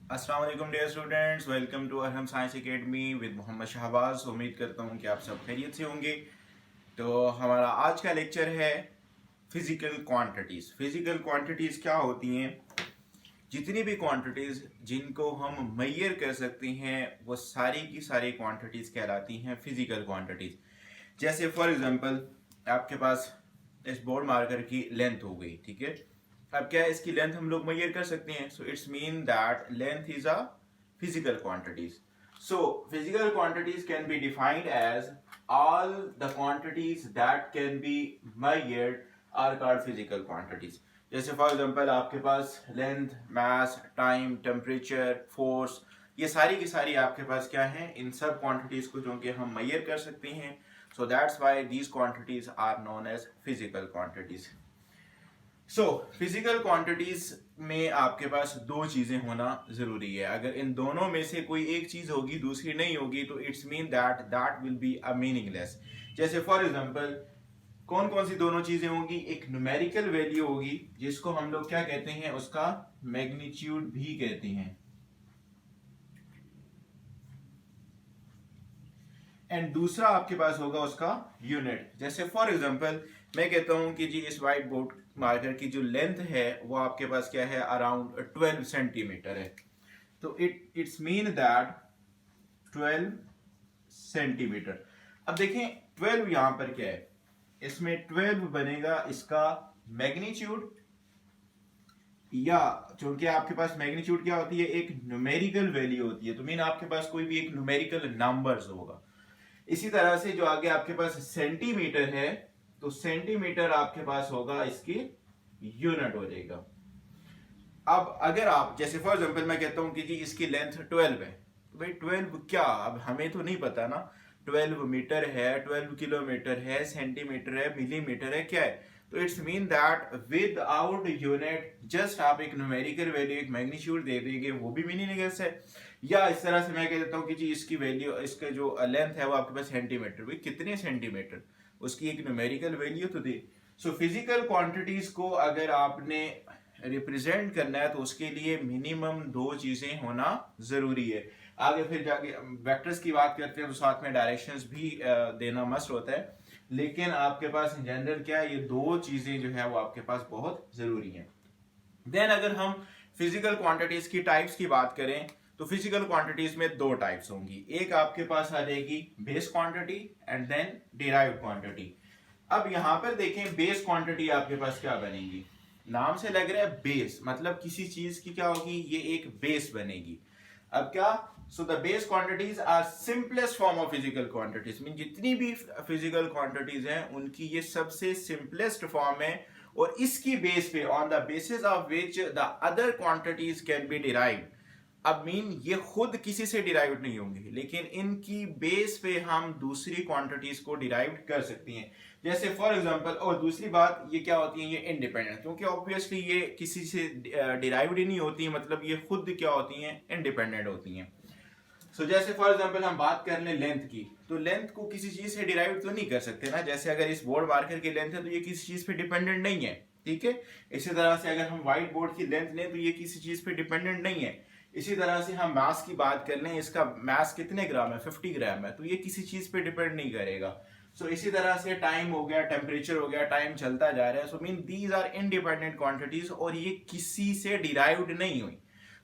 अस्सलाम वालेकुम dear students, welcome to Arham Science Academy with Mohammad Shahbaz. उम्मीद करता हूँ कि आप सब खैरियत से होंगे। तो हमारा आज का लेक्चर है फिजिकल क्वांटिटीज़। फिजिकल क्वांटिटीज़ क्या होती हैं? जितनी भी क्वांटिटीज़ जिनको हम मैयर कर सकते हैं वो सारी की सारी क्वांटिटीज़ कहलाती हैं फिजिकल क्वांटिटीज़। जैसे फॉर एग्जांपल आपके पास इस बोर्ड मार्कर की लेंथ हो गई, ठीक है। अब क्या है, इसकी लेंथ हम लोग मेजर कर सकते हैं। So it's mean that length is a physical quantities. So physical quantities can be defined as all the quantities that can be measured are called physical quantities। जैसे फॉर एग्जांपल आपके पास length, मास, time, temperature, force, ये सारी की सारी आपके पास क्या है, इन सब क्वांटिटीज को जो कि हम मेजर कर सकते हैं। So that's why these quantities are known as physical quantities. So physical quantities में आपके पास दो चीजें होना जरूरी है। अगर इन दोनों में से कोई एक चीज होगी दूसरी नहीं होगी तो it's mean that that will be a meaningless. जैसे फॉर एग्जांपल कौन कौन सी दोनों चीजें होंगी? एक न्यूमेरिकल वैल्यू होगी जिसको हम लोग क्या कहते हैं, उसका मैग्नीट्यूड भी कहते हैं, एंड दूसरा आपके पास होगा उसका यूनिट। जैसे फॉर एग्जांपल मैं कहता हूं कि जी इस व्हाइट बोर्ड मार्कर की जो लेंथ है वो आपके पास क्या है, अराउंड 12 सेंटीमीटर है। तो इट्स मीन दैट 12 सेंटीमीटर। अब देखें 12 यहां पर क्या है, इसमें 12 बनेगा इसका मैग्नीट्यूड, या चूंकि आपके पास मैग्नीट्यूड क्या होती है, एक न्यूमेरिकल वैल्यू होती है, तो मीन आपके पास कोई भी एक न्यूमेरिकल नंबर्स होगा। इसी तरह से जो आगे आपके पास सेंटीमीटर है, तो सेंटीमीटर आपके पास होगा इसकी यूनिट हो जाएगा। अब अगर आप जैसे फॉर एग्जांपल मैं कहता हूं कि जी इसकी लेंथ 12 है, तो भाई 12 क्या, अब हमें तो नहीं पता ना। 12 मीटर है, 12 किलोमीटर है, सेंटीमीटर है, मिलीमीटर है, क्या है? तो it's mean that with out unit just आप एक न्यूमेरिकल वैल्यू, एक मैग्नीट्यूड दे देंगे, वो भी मीनिंगलेस है। या इस तरह से मैं कह देता हूँ कि जी इसकी वैल्यू, इसका जो लेंथ है वो आपके पास सेंटीमीटर, भाई कितने सेंटीमीटर, उसकी एक न्यूमेरिकल वैल्यू तो दे। सो फिजिकल क्वांटिटीज को अगर आपने रिप्रेजेंट करना है तो उसके लिए मिनिमम दो चीजें होना जरूरी है। आगे फिर जाके वेक्टर्स की बात करते हैं तो साथ में डायरेक्शंस भी देना मस्ट होता है, लेकिन आपके पास इन जनरल क्या है, ये दो चीजें जो है वो आपके पास बहुत जरूरी हैं। देन अगर हम फिजिकल क्वांटिटीज की टाइप्स की बात करें तो फिजिकल क्वांटिटीज में दो टाइप्स होंगी। एक आपके पास आ जाएगी base quantity and then derived quantity. अब यहां पर देखें बेस क्वांटिटी आपके पास क्या बनेगी, नाम से लग रहा है बेस, मतलब किसी चीज की क्या होगी, ये एक बेस बनेगी। अब क्या, so the base quantities are simplest form of physical quantities. Mean जितनी भी फिजिकल क्वांटिटीज हैं उनकी ये सबसे सिंपलेस्ट फॉर्म है, और इसकी बेस पे, on the basis of which the other quantities can B derived. अब मीन ये खुद किसी से डिराइव नहीं होंगे, लेकिन इनकी बेस पे हम दूसरी क्वांटिटीज को डिराइव कर सकते हैं। जैसे फॉर एग्जांपल, और दूसरी बात ये क्या होती है, ये इंडिपेंडेंट, क्योंकि ऑब्वियसली ये किसी से डिराइव्ड ही नहीं होती है, मतलब ये खुद क्या होती हैं, इंडिपेंडेंट होती हैं। सो जैसे फॉर एग्जांपल हम बात कर लें लेंथ की, तो लेंथ को किसी चीज से डिराइव तो नहीं कर सकते ना। जैसे अगर इस बोर्ड मार्कर की लेंथ है तो ये किसी चीज पे डिपेंडेंट नहीं है, ठीक है। इसी तरह से अगर हम व्हाइट बोर्ड की लेंथ लें तो ये किसी चीज पे डिपेंडेंट नहीं है। इसी तरह से हम मास की बात कर लें, इसका मास कितने ग्राम है, 50 ग्राम है, तो ये किसी चीज पे डिपेंड नहीं करेगा। सो इसी तरह से टाइम हो गया, टेम्परेचर हो गया, टाइम चलता जा रहा है। So mean these are independent quantities और ये किसी से डिराइव्ड नहीं हुई।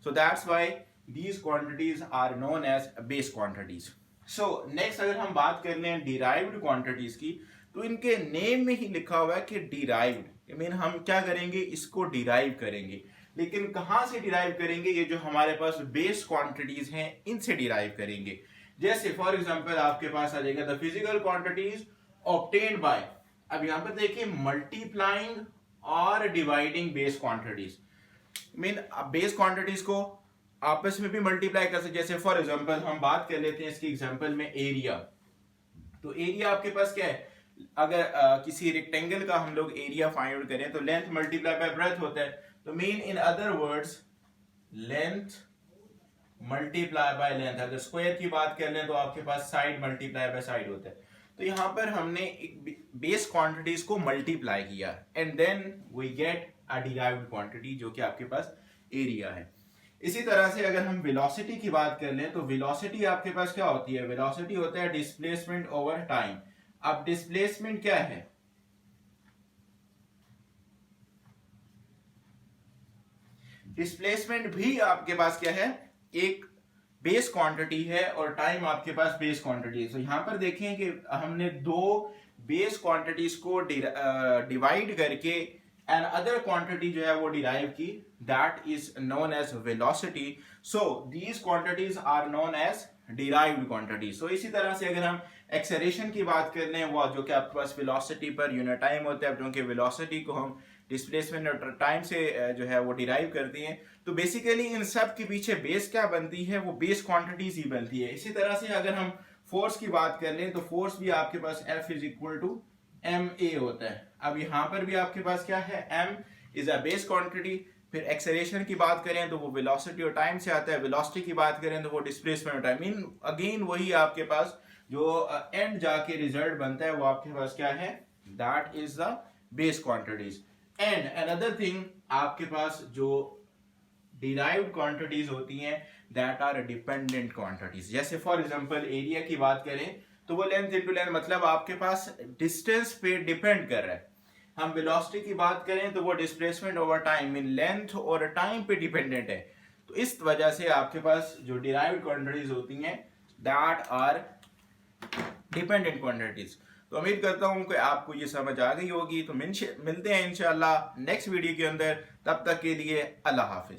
So that's why these quantities are known as base quantities। so next अगर हम बात कर लें derived quantities की, तो इनके नेम में ही लिखा हुआ है कि derived, मीन हम क्या करेंगे, इसको डिराइव करेंगे। लेकिन कहां से डिराइव करेंगे, ये जो हमारे पास बेस क्वांटिटीज हैं इनसे डिराइव करेंगे। जैसे फॉर एग्जांपल आपके पास आ जाएगा the physical quantities obtained by, अब यहां पर देखिए मल्टीप्लाइंग और dividing base quantities. Mean base quantities को आपस में भी मल्टीप्लाई कर सकते। जैसे फॉर एग्जांपल हम बात कर लेते हैं इसकी एग्जांपल में एरिया, तो एरिया आपके पास क्या है, अगर किसी रेक्टेंगल का हम लोग एरिया फाइंड आउट करें तो लेंथ मल्टीप्लाई बाय ब्रेथ होता है। तो mean in other words length multiply by length. अगर स्क्वायर की बात कर लें तो आपके पास साइड मल्टीप्लाई बाय साइड होता है। तो यहां पर हमने एक बेस क्वांटिटीज को मल्टीप्लाई किया and then we get a derived quantity जो कि आपके पास एरिया है। इसी तरह से अगर हम वेलोसिटी की बात कर लें तो वेलोसिटी आपके पास क्या होती है, वेलोसिटी होता है डिस्प्लेसमेंट ओवर टाइम। अब डिस्प्लेसमेंट क्या है, डिस्प्लेसमेंट भी आपके पास क्या है, एक बेस क्वांटिटी है और टाइम आपके पास बेस क्वांटिटी है। तो यहां पर देखें कि हमने दो बेस क्वांटिटीज को डिवाइड करके एंड अदर क्वांटिटी जो है वो डिराइव की, that is known as velocity. So these quantities are known as derived quantity. So इसी तरह से अगर हम एक्सेलरेशन की बात कर लें, वो जो कि आपके पास वेलोसिटी पर यूनिट टाइम होता है, क्योंकि वेलोसिटी को हम डिस्प्लेसमेंट और टाइम से जो है वो डिराइव करती हैं। तो बेसिकली इन सब के पीछे बेस क्या बनती है, वो बेस क्वांटिटीज ही बनती है। इसी तरह से अगर हम फोर्स की बात कर लें तो फोर्स भी आपके पास F is equal to M A होता है। अब यहां पर भी आपके पास क्या है, M is a base quantity. फिर एक्सेलरेशन की बात करें तो वो वेलोसिटी और टाइम से आता है, वेलोसिटी की बात करें तो वो डिस्प्लेसमेंट और टाइम। इन अगेन वही आपके पास जो एंड जाके रिजल्ट बनता है वो आपके पास क्या है, that is the base quantities. And another thing, आपके पास जो डिराइव्ड क्वांटिटीज होती हैं दैट आर डिपेंडेंट क्वांटिटीज। जैसे फॉर एग्जांपल एरिया की बात करें तो वो लेंथ इनटू लेंथ, मतलब आपके पास डिस्टेंस पे डिपेंड कर रहा है। हम वेलोसिटी की बात करें तो वो displacement over time in length और टाइम पे डिपेंडेंट है। तो इस वजह से आपके पास जो डिराइव्ड क्वांटिटीज होती हैं दैट आर डिपेंडेंट क्वांटिटीज। तो उम्मीद करता हूं कि आपको ये समझ आ गई होगी। तो मिलते हैं इंशाल्लाह नेक्स्ट वीडियो के अंदर, तब तक के लिए अल्लाह हाफिज।